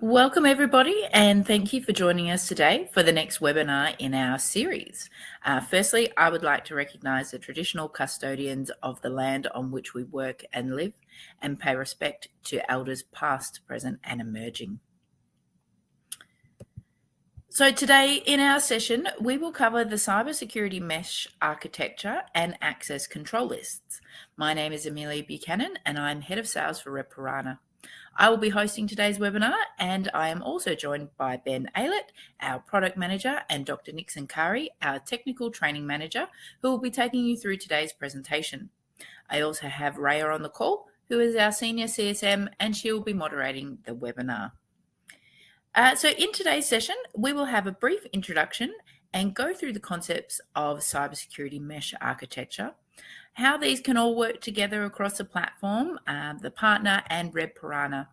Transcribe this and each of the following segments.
Welcome everybody, and thank you for joining us today for the next webinar in our series. Firstly, I would like to recognise the traditional custodians of the land on which we work and live, and pay respect to elders past, present and emerging. So today in our session, we will cover the cybersecurity mesh architecture and access control lists. My name is Amelia Buchanan and I'm Head of Sales for Piranha. I will be hosting today's webinar, and I am also joined by Ben Aylett, our Product Manager, and Dr. Nixon Kari, our Technical Training Manager, who will be taking you through today's presentation. I also have Raya on the call, who is our Senior CSM, and she will be moderating the webinar. So in today's session, we will have a brief introduction and go through the concepts of cybersecurity mesh architecture, how these can all work together across the platform, the partner and Piranha,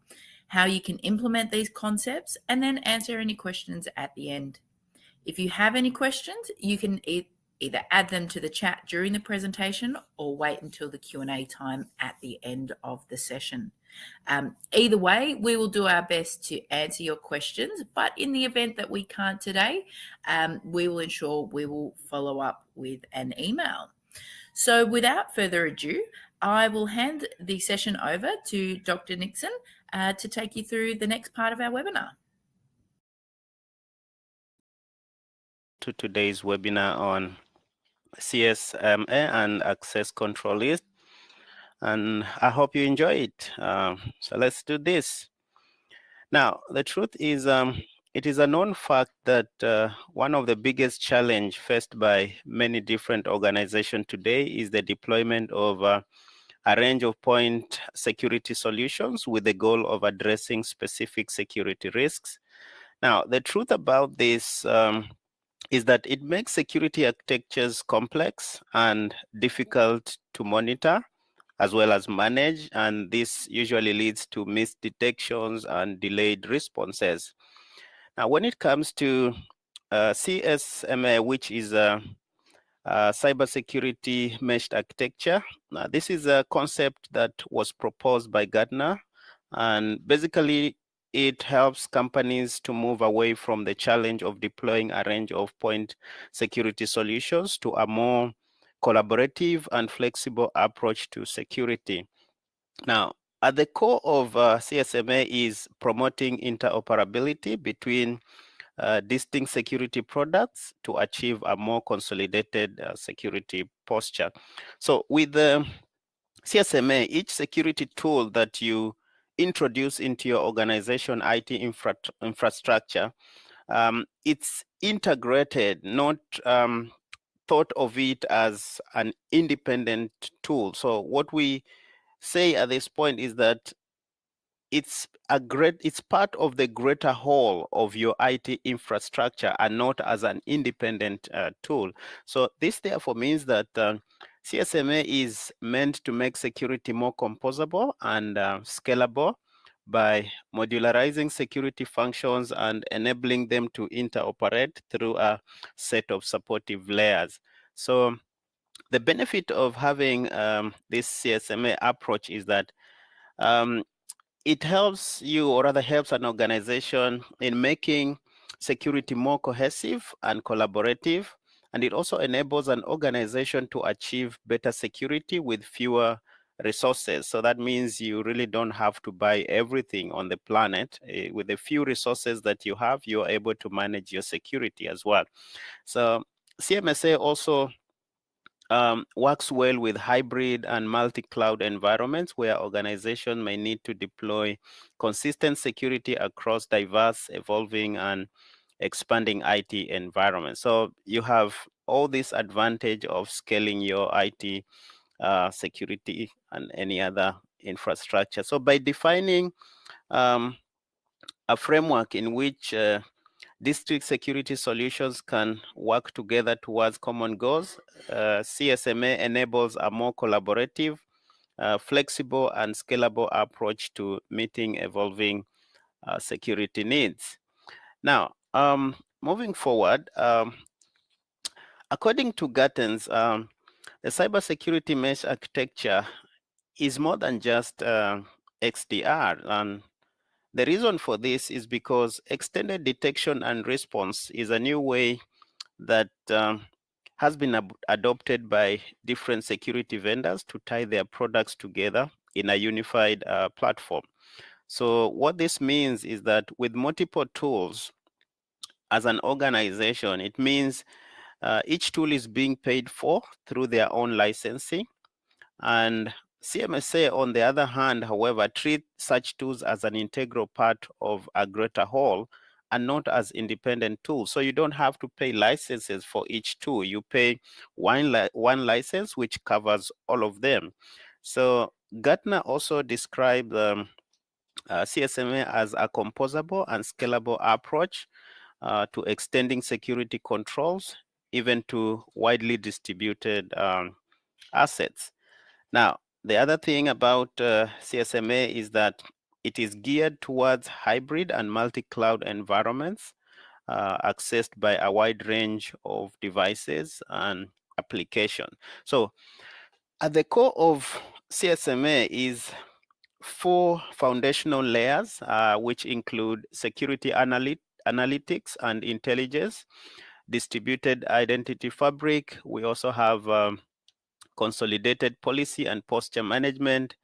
how you can implement these concepts, and then answer any questions at the end. If you have any questions, you can either add them to the chat during the presentation or wait until the Q&A time at the end of the session. Either way, we will do our best to answer your questions, but in the event that we can't today, we will ensure we will follow up with an email. So without further ado, I will hand the session over to Dr. Nixon to take you through the next part of our webinar. To today's webinar on CSMA and access control list, and I hope you enjoy it. So let's do this. Now, the truth is, it is a known fact that one of the biggest challenge faced by many different organizations today is the deployment of a range of point security solutions with the goal of addressing specific security risks. Now, the truth about this is that it makes security architectures complex and difficult to monitor as well as manage, and this usually leads to missed detections and delayed responses. Now, when it comes to CSMA, which is a cybersecurity meshed architecture, this is a concept that was proposed by Gartner, and basically it helps companies to move away from the challenge of deploying a range of point security solutions to a more collaborative and flexible approach to security. Now, at the core of CSMA is promoting interoperability between distinct security products to achieve a more consolidated security posture. So with the CSMA, each security tool that you introduce into your organization IT infrastructure, it's integrated, not thought of it as an independent tool. So what we say at this point is that it's part of the greater whole of your IT infrastructure and not as an independent tool. So this therefore means that CSMA is meant to make security more composable and scalable by modularizing security functions and enabling them to interoperate through a set of supportive layers. So the benefit of having this CSMA approach is that it helps you, or rather helps an organization in making security more cohesive and collaborative, and it also enables an organization to achieve better security with fewer resources. So that means you really don't have to buy everything on the planet. With the few resources that you have, you're able to manage your security as well. So CMSA also works well with hybrid and multi-cloud environments where organizations may need to deploy consistent security across diverse, evolving, and expanding IT environments. So you have all this advantage of scaling your IT security and any other infrastructure. So by defining a framework in which district security solutions can work together towards common goals, CSMA enables a more collaborative, flexible, and scalable approach to meeting evolving security needs. Now, moving forward, according to Gartner's, the cybersecurity mesh architecture is more than just XDR, and The reason for this is because extended detection and response is a new way that has been adopted by different security vendors to tie their products together in a unified platform. So what this means is that with multiple tools as an organization, it means each tool is being paid for through their own licensing. And CMSA, on the other hand, however, treat such tools as an integral part of a greater whole and not as independent tools. So you don't have to pay licenses for each tool. You pay one license, which covers all of them. So Gartner also described CSMA as a composable and scalable approach to extending security controls, even to widely distributed assets. Now, the other thing about CSMA is that it is geared towards hybrid and multi-cloud environments accessed by a wide range of devices and applications. So at the core of CSMA is 4 foundational layers, which include security analytics and intelligence, distributed identity fabric. We also have consolidated policy and posture management,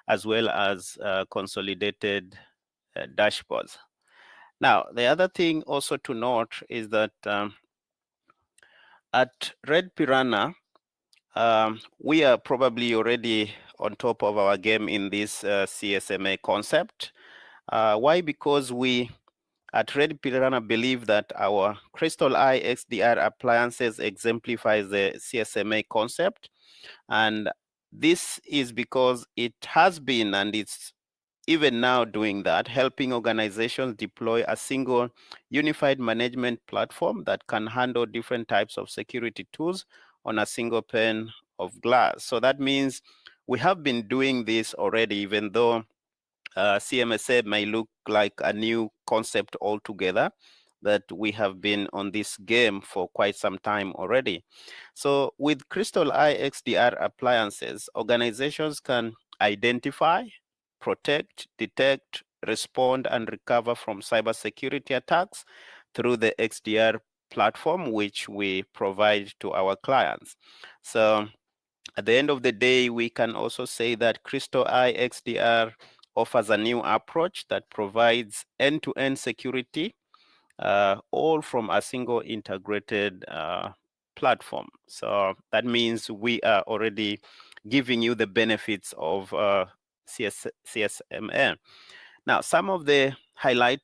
as well as consolidated dashboards. Now, the other thing also to note is that at Red Piranha, we are probably already on top of our game in this CSMA concept. Why? Because we at Red Piranha believe that our Crystal Eye XDR appliances exemplifies the CSMA concept. And this is because it has been, and it's even now doing that, helping organizations deploy a single unified management platform that can handle different types of security tools on a single pane of glass. So that means we have been doing this already, even though CMSA may look like a new concept altogether, that we have been on this game for quite some time already. So with Crystal Eye XDR appliances, organizations can identify, protect, detect, respond, and recover from cybersecurity attacks through the XDR platform, which we provide to our clients. So at the end of the day, we can also say that Crystal Eye XDR offers a new approach that provides end-to-end security, all from a single integrated platform. So that means we are already giving you the benefits of CSMA. Now, some of the highlights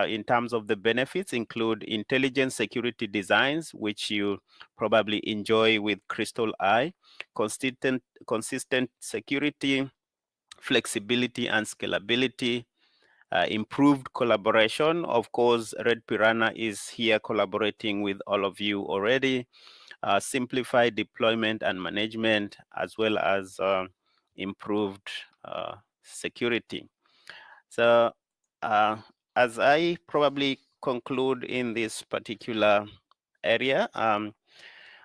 in terms of the benefits include intelligent security designs, which you probably enjoy with Crystal Eye, consistent security, flexibility and scalability, improved collaboration. Of course, Red Piranha is here collaborating with all of you already. Simplified deployment and management, as well as improved security. So as I probably conclude in this particular area,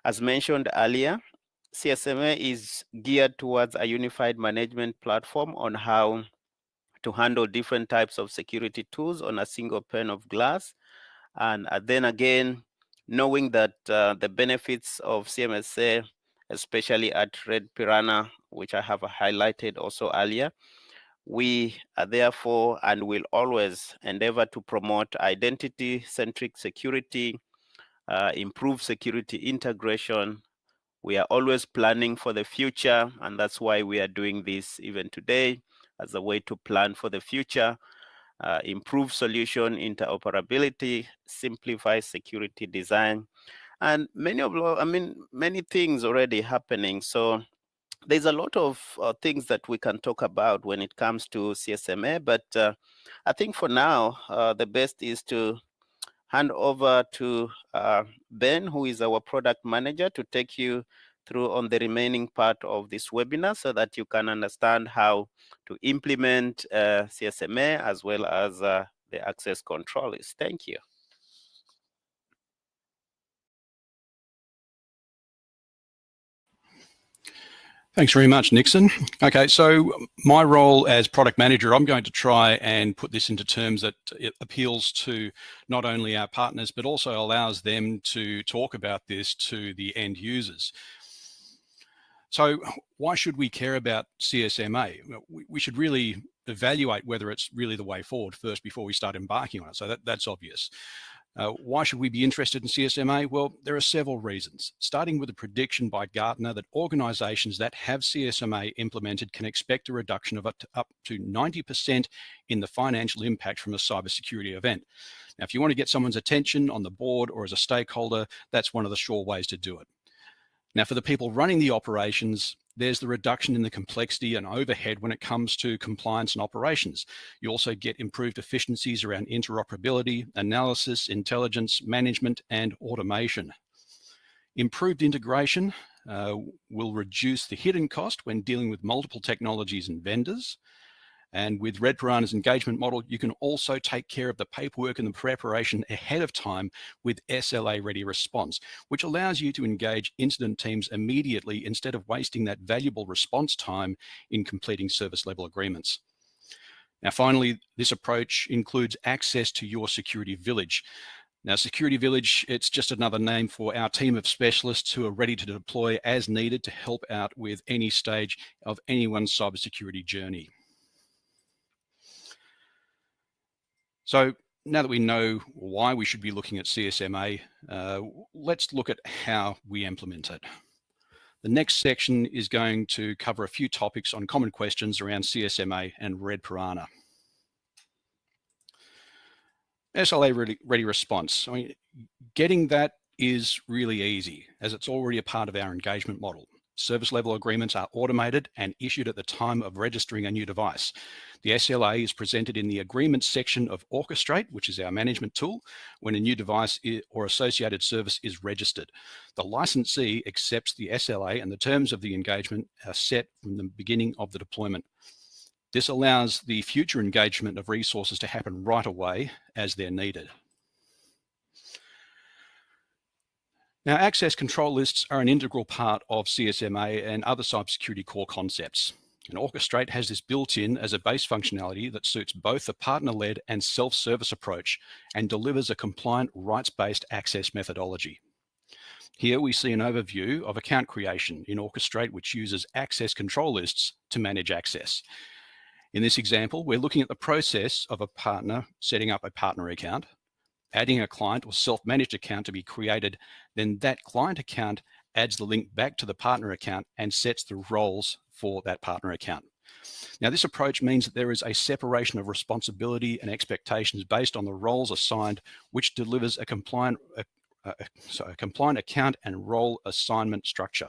as mentioned earlier, CSMA is geared towards a unified management platform on how to handle different types of security tools on a single pane of glass. And then again, knowing that the benefits of CMSA, especially at Red Piranha, which I have highlighted also earlier, we are therefore and will always endeavor to promote identity-centric security, improve security integration. We are always planning for the future, and that's why we are doing this even today as a way to plan for the future, improve solution interoperability, simplify security design, and many things already happening. So there's a lot of things that we can talk about when it comes to CSMA, but I think for now, the best is to hand over to Ben, who is our product manager, to take you through on the remaining part of this webinar so that you can understand how to implement CSMA as well as the access control list. Thank you. Thanks very much, Nixon. Okay, so my role as product manager, I'm going to try and put this into terms that it appeals to not only our partners, but also allows them to talk about this to the end users. So why should we care about CSMA? We should really evaluate whether it's really the way forward first before we start embarking on it. So that's obvious. Why should we be interested in CSMA? Well, there are several reasons, starting with a prediction by Gartner that organizations that have CSMA implemented can expect a reduction of up to 90% in the financial impact from a cybersecurity event. Now, if you want to get someone's attention on the board or as a stakeholder, that's one of the sure ways to do it. Now, for the people running the operations, there's the reduction in the complexity and overhead when it comes to compliance and operations. You also get improved efficiencies around interoperability, analysis, intelligence, management, and automation. Improved integration will reduce the hidden cost when dealing with multiple technologies and vendors. And with Red Piranha's engagement model, you can also take care of the paperwork and the preparation ahead of time with SLA-ready response, which allows you to engage incident teams immediately instead of wasting that valuable response time in completing service level agreements. Now, finally, this approach includes access to your security village. Now, Security Village, it's just another name for our team of specialists who are ready to deploy as needed to help out with any stage of anyone's cybersecurity journey. So now that we know why we should be looking at CSMA, let's look at how we implement it. The next section is going to cover a few topics on common questions around CSMA and Red Piranha. SLA ready response. I mean, getting that is really easy as it's already a part of our engagement model. Service level agreements are automated and issued at the time of registering a new device. The SLA is presented in the agreements section of Orchestrate, which is our management tool, when a new device or associated service is registered. The licensee accepts the SLA and the terms of the engagement are set from the beginning of the deployment. This allows the future engagement of resources to happen right away as they're needed. Now, access control lists are an integral part of CSMA and other cybersecurity core concepts. And Orchestrate has this built in as a base functionality that suits both the partner-led and self-service approach and delivers a compliant rights-based access methodology. Here we see an overview of account creation in Orchestrate, which uses access control lists to manage access. In this example, we're looking at the process of a partner setting up a partner account, adding a client or self-managed account to be created, then that client account adds the link back to the partner account and sets the roles for that partner account. Now, this approach means that there is a separation of responsibility and expectations based on the roles assigned, which delivers a compliant account and role assignment structure.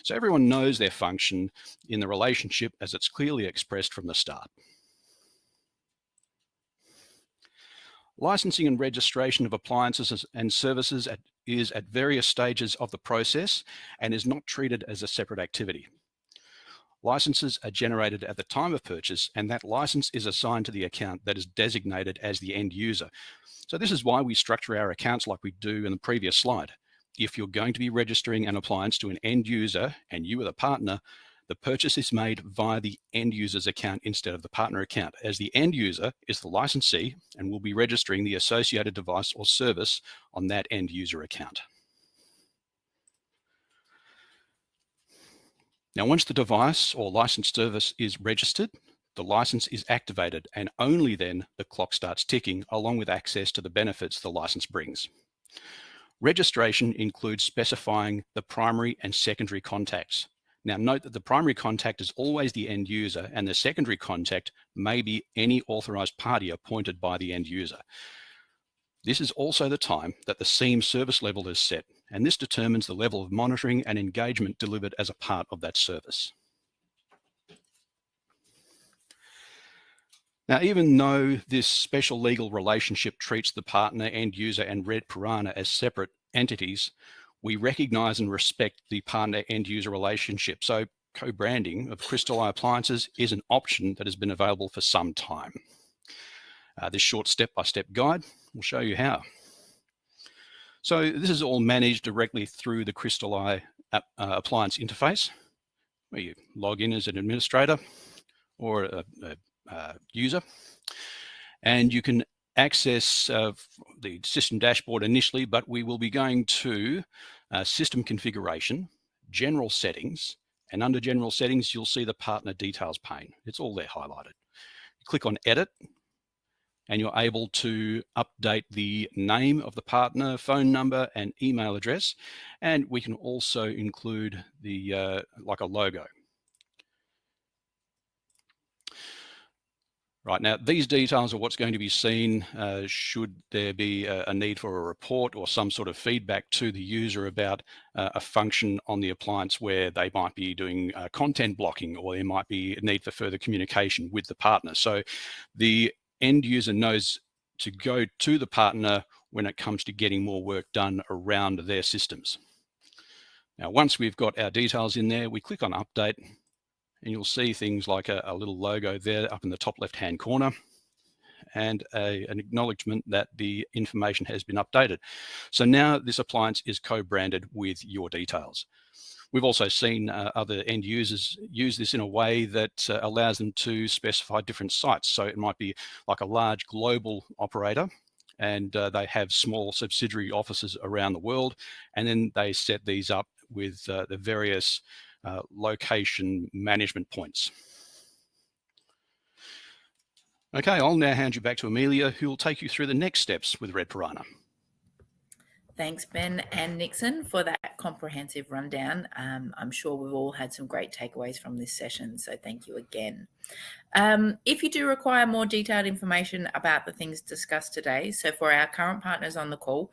So everyone knows their function in the relationship as it's clearly expressed from the start. Licensing and registration of appliances and services is at various stages of the process and is not treated as a separate activity. Licenses are generated at the time of purchase, and that license is assigned to the account that is designated as the end user. So this is why we structure our accounts like we do in the previous slide. If you're going to be registering an appliance to an end user and you are the partner, the purchase is made via the end user's account instead of the partner account, as the end user is the licensee and will be registering the associated device or service on that end user account. Now, once the device or licensed service is registered, the license is activated, and only then the clock starts ticking, along with access to the benefits the license brings. Registration includes specifying the primary and secondary contacts. Now, note that the primary contact is always the end user, and the secondary contact may be any authorized party appointed by the end user. This is also the time that the SIEM service level is set, and this determines the level of monitoring and engagement delivered as a part of that service. Now, even though this special legal relationship treats the partner, end user, and Red Piranha as separate entities, we recognize and respect the partner end user relationship. So co-branding of Crystal Eye appliances is an option that has been available for some time. This short step-by-step guide will show you how. So this is all managed directly through the Crystal Eye appliance interface. where you log in as an administrator or a user, and you can access the system dashboard initially, but we will be going to system configuration, general settings, and under general settings, you'll see the partner details pane. It's all there highlighted. You click on edit, and you're able to update the name of the partner, phone number, and email address. And we can also include the like a logo. Right, now these details are what's going to be seen should there be a need for a report or some sort of feedback to the user about a function on the appliance where they might be doing content blocking, or there might be a need for further communication with the partner. So the end user knows to go to the partner when it comes to getting more work done around their systems. Now, once we've got our details in there, we click on update, and you'll see things like a little logo there up in the top left-hand corner, and an acknowledgement that the information has been updated. So now this appliance is co-branded with your details. We've also seen other end users use this in a way that allows them to specify different sites. So it might be like a large global operator, and they have small subsidiary offices around the world, and then they set these up with the various location management points. Okay, I'll now hand you back to Amelia, who will take you through the next steps with Red Piranha. Thanks, Ben and Nixon, for that comprehensive rundown. I'm sure we've all had some great takeaways from this session, so thank you again. If you do require more detailed information about the things discussed today, so for our current partners on the call,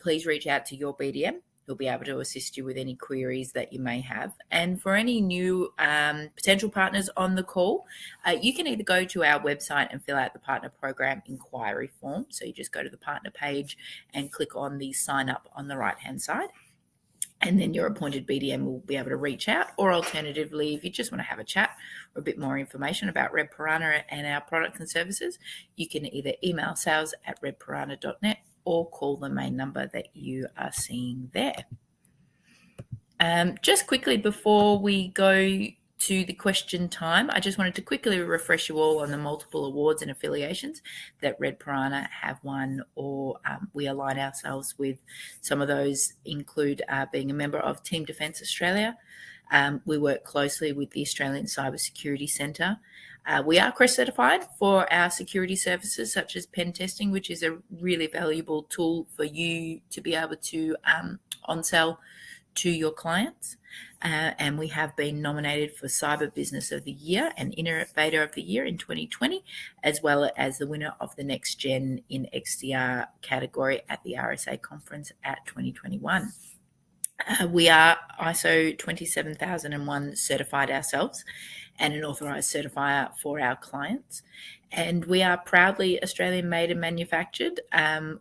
please reach out to your BDM. He'll be able to assist you with any queries that you may have. And for any new potential partners on the call, you can either go to our website and fill out the partner program inquiry form. So you just go to the partner page and click on the sign up on the right-hand side. And then your appointed BDM will be able to reach out, or alternatively, if you just want to have a chat or a bit more information about Red Piranha and our products and services, you can either email sales@redpiranha.net or call the main number that you are seeing there. Just quickly before we go to the question time, I just wanted to quickly refresh you all on the multiple awards and affiliations that Red Piranha have won, or we align ourselves with. Some of those include being a member of Team Defence Australia. We work closely with the Australian Cybersecurity Centre. We are CREST certified for our security services such as pen testing, which is a really valuable tool for you to be able to on-sell to your clients. And we have been nominated for Cyber Business of the Year and Innovator of the Year in 2020, as well as the winner of the Next Gen in XDR category at the RSA conference at 2021. We are ISO 27001 certified ourselves and an authorised certifier for our clients. And we are proudly Australian made and manufactured.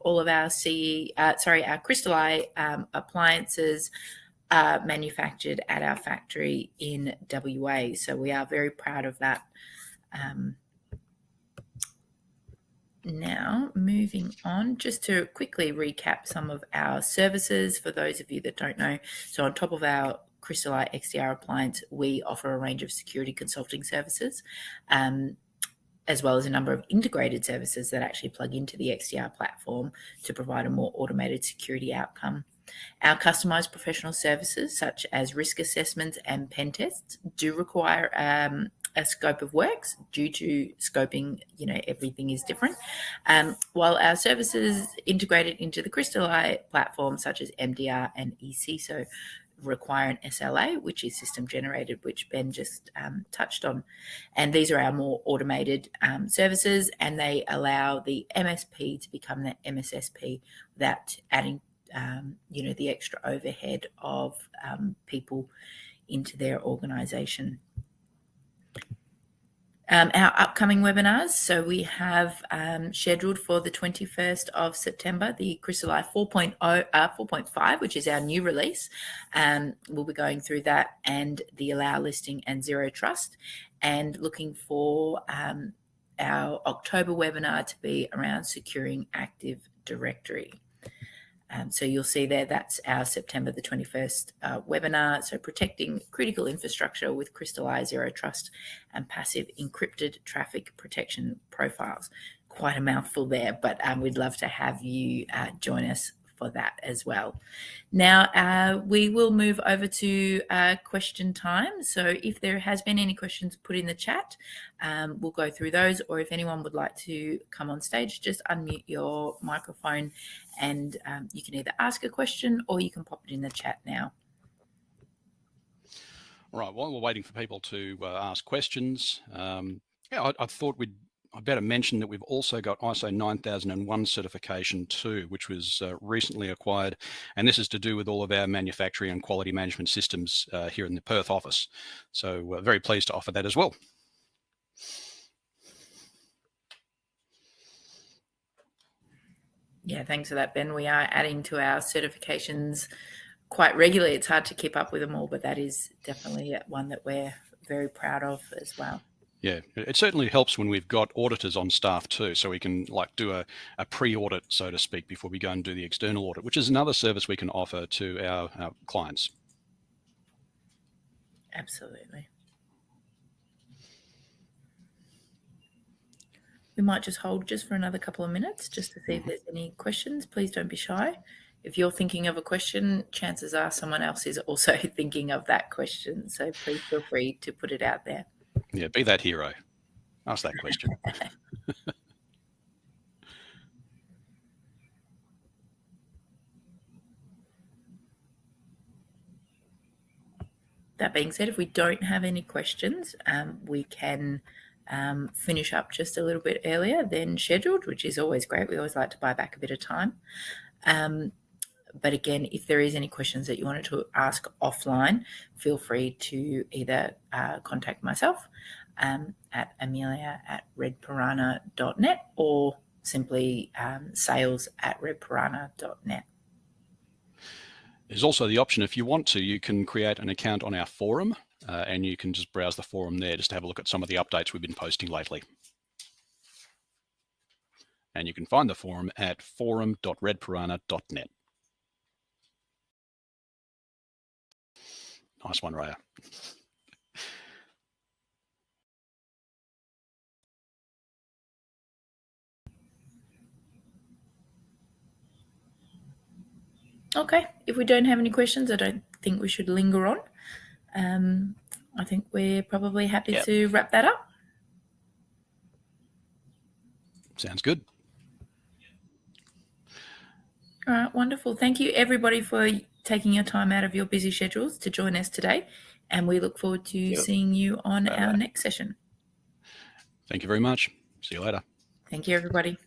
All of our our Crystal Eye appliances are manufactured at our factory in WA. So we are very proud of that. Now, moving on, just to quickly recap some of our services for those of you that don't know. So on top of our Crystal Eye XDR appliance, we offer a range of security consulting services, as well as a number of integrated services that actually plug into the XDR platform to provide a more automated security outcome. Our customized professional services, such as risk assessments and pen tests, do require a scope of works due to scoping, everything is different. While our services integrated into the Crystal Eye platform, such as MDR and eCISO, require an SLA, which is system generated, which Ben just touched on. And these are our more automated services, and they allow the MSP to become the MSSP without adding the extra overhead of people into their organization. Our upcoming webinars, so we have scheduled for the 21st of September, the Crystal Eye 4.5, which is our new release. We'll be going through that, and the Allow Listing and Zero Trust, and looking for our October webinar to be around securing Active Directory. So you'll see there, that's our September the 21st webinar. So protecting critical infrastructure with crystallized zero trust and passive encrypted traffic protection profiles. Quite a mouthful there, but we'd love to have you join us for that as well. Now, we will move over to question time. So if there has been any questions put in the chat, we'll go through those, or if anyone would like to come on stage, just unmute your microphone and you can either ask a question or you can pop it in the chat now. All right, while we're waiting for people to ask questions, yeah, I thought I better mention that we've also got ISO 9001 certification too, which was recently acquired. And this is to do with all of our manufacturing and quality management systems here in the Perth office. So we're very pleased to offer that as well. Yeah, thanks for that, Ben. We are adding to our certifications quite regularly. It's hard to keep up with them all, but that is definitely one that we're very proud of as well. Yeah, it certainly helps when we've got auditors on staff too, so we can do a pre-audit, so to speak, before we go and do the external audit, which is another service we can offer to our clients. Absolutely. We might just hold just for another couple of minutes just to see if there's any questions. Please don't be shy. If you're thinking of a question, chances are someone else is also thinking of that question. So please feel free to put it out there. Yeah, be that hero. Ask that question. That being said, if we don't have any questions, we can finish up just a little bit earlier than scheduled, which is always great. We always like to buy back a bit of time. But again, if there is any questions that you wanted to ask offline, feel free to either contact myself at amelia@redpiranha.net or simply sales@redpiranha.net. There's also the option, if you want to, you can create an account on our forum and you can just browse the forum there just to have a look at some of the updates we've been posting lately. And you can find the forum at forum.redpiranha.net. Nice one, Raya. Okay, if we don't have any questions, I don't think we should linger on. I think we're probably happy to wrap that up. Sounds good. All right, wonderful. Thank you, everybody, for taking your time out of your busy schedules to join us today. And we look forward to seeing you on our next session. Thank you very much. See you later. Thank you, everybody.